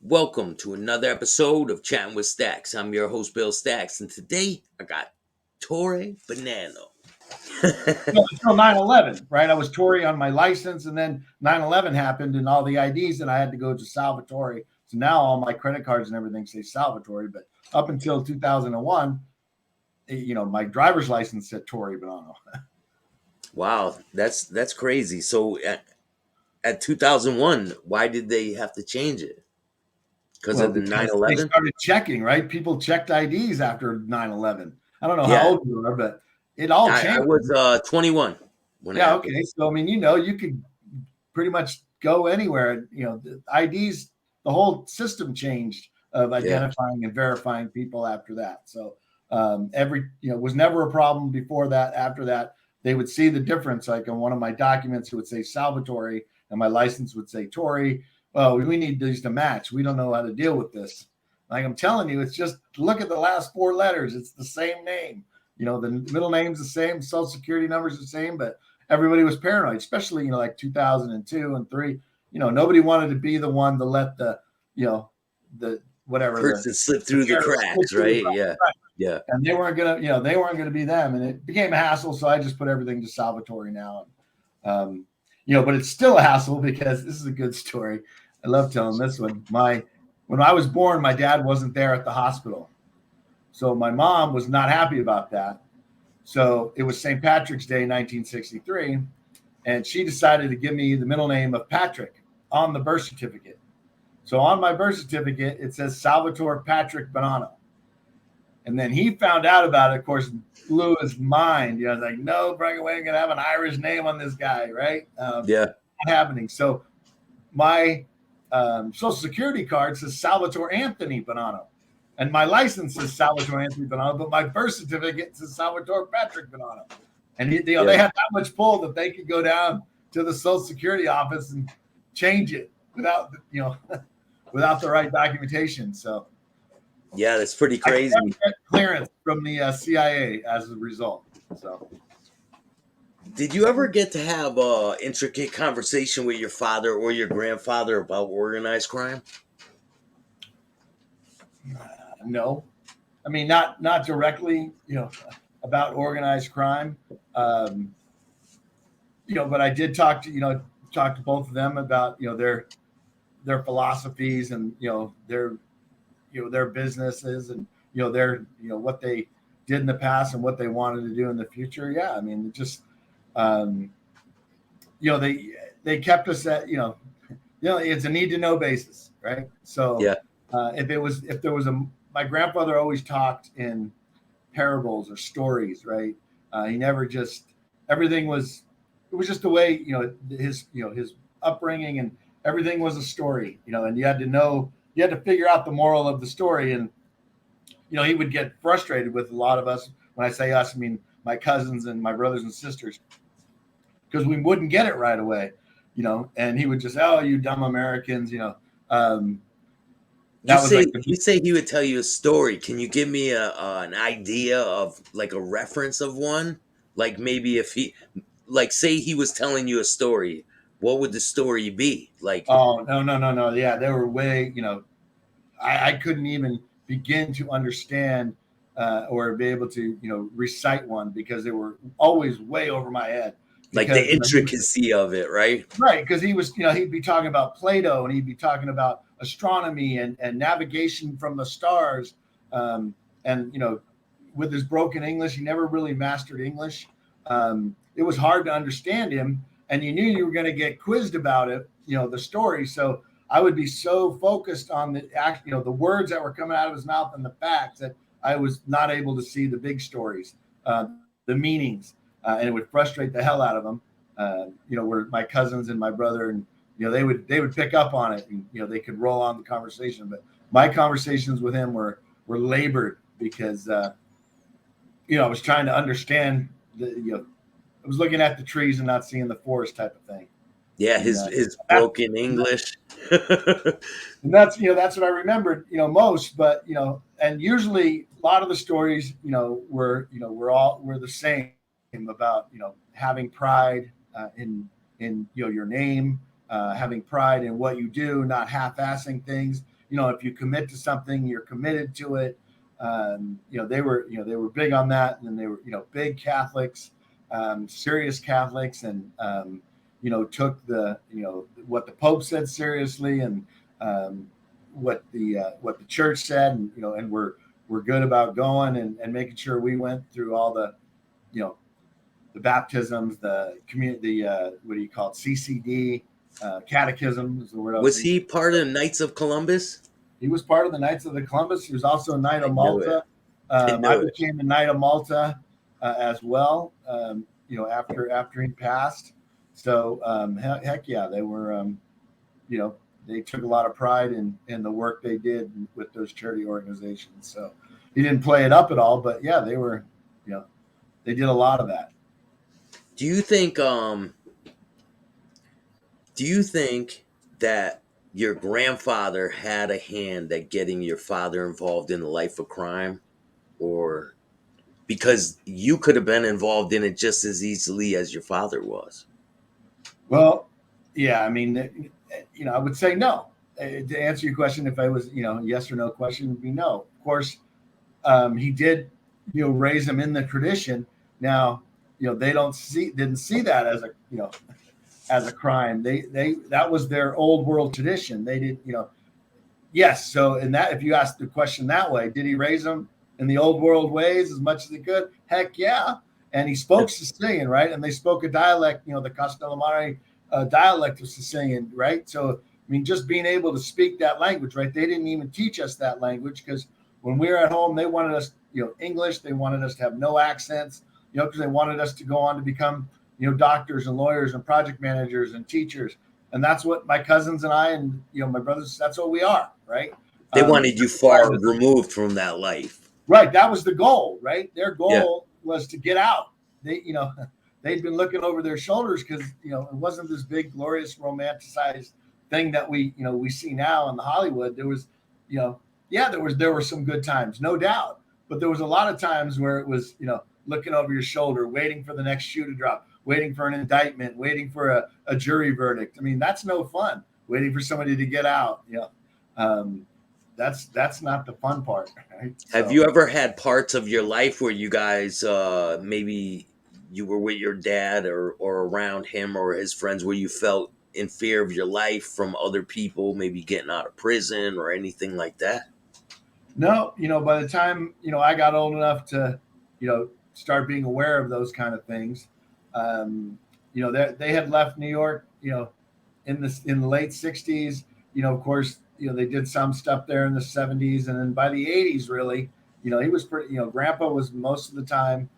Welcome to another episode of Chattin with Staxx. I'm your host, Bill Staxx, and today I got Torre Bonanno. Well, until 9/11, right? I was Tory on my license, and then 9/11 happened, and all the IDs, and I had to go to Salvatore. So now all my credit cards and everything say Salvatore. But up until 2001, my driver's license said Tory Bonanno. Wow, that's crazy. So at 2001, why did they have to change it? Because Well, of the because they 9/11? started checking, right? People checked IDs after 9/11. I don't know how Yeah, old you are, but it all I changed. was 21 when it Yeah, happened. okay. So I mean, you could pretty much go anywhere. The IDs, the whole system changed of Yeah, identifying and verifying people after that. So was never a problem before that. After that, they would see the difference. Like on one of my documents, it would say Salvatore, and my license would say Tory. Well, we need these to match. We don't know how to deal with this. Like I'm telling you, it's just look at the last four letters. It's the same name. The middle name's the same, social security number's the same, but everybody was paranoid, especially like 2002 and three. Nobody wanted to be the one to let the whatever person slipped the through the terrorists slip cracks, through the right? Yeah, cracks. yeah, And they weren't gonna be them, and it became a hassle. So I just put everything to Salvatore now. But it's still a hassle because this is a good story. I love telling this one. When I was born, my dad wasn't there at the hospital, so my mom was not happy about that. So it was St. Patrick's Day, 1963, and she decided to give me the middle name of Patrick on the birth certificate. So on my birth certificate, it says Salvatore Patrick Bonanno. And then he found out about it, of course, blew his mind. I was like, no, Frank, we're going to have an Irish name on this guy, right? yeah, Not happening. So my social security card says Salvatore Anthony Bonanno. And my license says Salvatore Anthony Bonanno, but my birth certificate says Salvatore Patrick Bonanno. And yeah. they had that much pull that they could go down to the Social Security office and change it without without the right documentation. So Yeah, that's pretty I crazy. never get clearance from the CIA as a result. So Did you ever get to have a intricate conversation with your father or your grandfather about organized crime? no, I mean not directly, about organized crime. Um, but I did talk to both of them about their philosophies and their businesses and their what they did in the past and what they wanted to do in the future. Yeah, I mean, just um, they kept us at it's a need to know basis, right? So Yeah, if there was a my grandfather always talked in parables or stories, right? He never just everything was it was just the way his upbringing, and everything was a story, and you had to figure out the moral of the story. And he would get frustrated with a lot of us. When I say us, I mean my cousins and my brothers and sisters, because we wouldn't get it right away, and he would just, oh, you dumb Americans, um, you that was say like the you say he would tell you a story. Can you give me an idea of like a reference of one? Like maybe if he, like, say he was telling you a story, what would the story be? Like, oh, no, yeah, they were way, I couldn't even begin to understand or be able to recite one, because they were always way over my head. the Because intricacy of it, right? right, because he was, he'd be talking about Plato, and he'd be talking about astronomy and navigation from the stars. And with his broken English, he never really mastered English. It was hard to understand him, and you knew you were going to get quizzed about it, the story. So I would be so focused on the act, the words that were coming out of his mouth and the facts, that I was not able to see the big stories, the meanings, and it would frustrate the hell out of them. Where my cousins and my brother, and they would pick up on it, and they could roll on the conversation. But my conversations with him were labored, because I was trying to understand I was looking at the trees and not seeing the forest, type of thing. Yeah, And his that, broken English. and that's what I remembered most. But and usually a lot of the stories were the same, about having pride in your name, having pride in what you do, not half-assing things. if you commit to something, you're committed to it. They were big on that, and they were, big Catholics, serious Catholics, and took what the Pope said seriously, and what the church said, and we're good about going and making sure we went through all the the baptisms, the community, what do you call it, CCD, catechism is the word I was Was thinking. he part of the Knights of Columbus? He was part of the Knights of the Columbus. He was also a Knight I of knew it. Malta. I I knew it. became a Knight of Malta as well. After he passed. So heck yeah, they were. They took a lot of pride in the work they did with those charity organizations. So he didn't play it up at all, but yeah, they were. They did a lot of that. Do you think that your grandfather had a hand at getting your father involved in the life of crime, or because you could have been involved in it just as easily as your father was? Well, yeah, I mean, I would say no. To answer your question, if I was, yes or no question, would be no. Of course, he did, raise them in the tradition. Now, they didn't see that as a crime. They that was their old world tradition. They did, yes. So in that, if you ask the question that way, did he raise them in the old world ways as much as he could? Heck yeah. And he spoke Sicilian, right? And they spoke a dialect, the Castellamare dialect of Sicilian, right? So, I mean, just being able to speak that language, right? They didn't even teach us that language because when we were at home, they wanted us, English. They wanted us to have no accents, because they wanted us to go on to become, doctors and lawyers and project managers and teachers. And that's what my cousins and I and, my brothers, that's what we are, right? They wanted you That's why far removed from that life. right. That was the goal, right? Their Yeah. goal was to get out. They, they'd been looking over their shoulders because, it wasn't this big, glorious, romanticized thing that we see now in the Hollywood. There was, yeah, there were some good times, no doubt. But there was a lot of times where it was, looking over your shoulder, waiting for the next shoe to drop, waiting for an indictment, waiting for a jury verdict. I mean, that's no fun. Waiting for somebody to get out. Um, that's not the fun part, right? Have So you ever had parts of your life where you guys maybe you were with your dad or around him or his friends where you felt in fear of your life from other people, maybe getting out of prison or anything like that? no, by the time I got old enough to, start being aware of those kind of things, they had left New York, in the late '60s. Of course, they did some stuff there in the '70s, and then by the '80s, really, he was pretty. Grandpa was most of the time,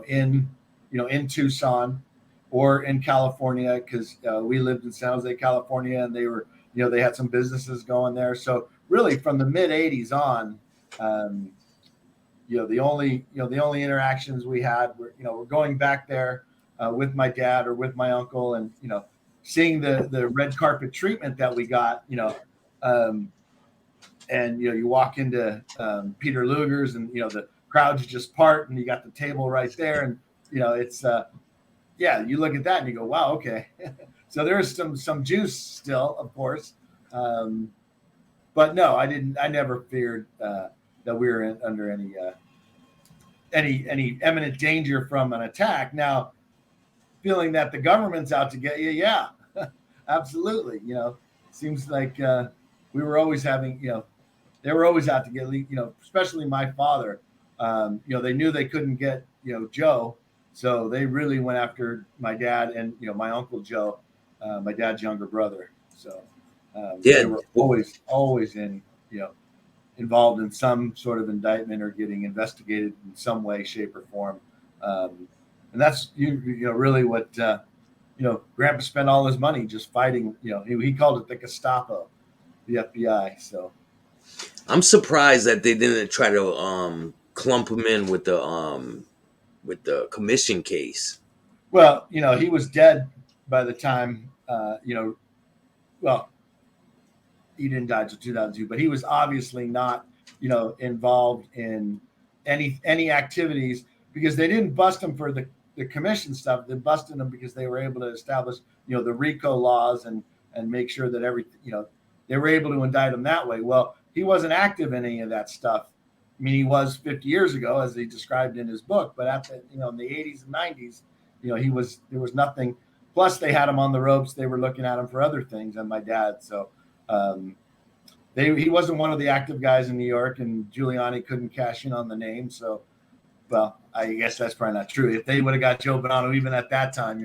in Tucson or in California because we lived in San Jose, California, and they were, they had some businesses going there. So really, from the mid '80s on, um, the only interactions we had were, we're going back there with my dad or with my uncle, and seeing the red carpet treatment that we got, um, and you walk into Peter Luger's, and the crowds just part, and you got the table right there, and it's yeah, you look at that and you go, wow, okay. So there's some juice still, of course, but no, I never feared that we were under any imminent danger from an attack. Now, feeling that the government's out to get you, yeah, absolutely. Seems like we were always having, they were always out to get, especially my father. They knew they couldn't get, Joe, so they really went after my dad and my uncle Joe, my dad's younger brother. So they Yeah. were always in, involved in some sort of indictment or getting investigated in some way, shape, or form. And that's really what Grandpa spent all his money just fighting. He called it the Gestapo, the FBI. So I'm surprised that they didn't try to clump him in with the commission case. well, he was dead by the time well, he didn't die until 2002, but he was obviously not involved in any activities because they didn't bust him for the commission stuff. They busted him because they were able to establish the RICO laws and make sure that every they were able to indict him that way. Well, he wasn't active in any of that stuff. I mean, he was 50 years ago, as he described in his book, but at the, in the 80s and 90s, there was nothing. Plus, they had him on the ropes. They were looking at him for other things, and my dad. So he wasn't one of the active guys in New York, and Giuliani couldn't cash in on the name. So, well, I guess that's probably not true. If they would have got Joe Bonanno even at that time,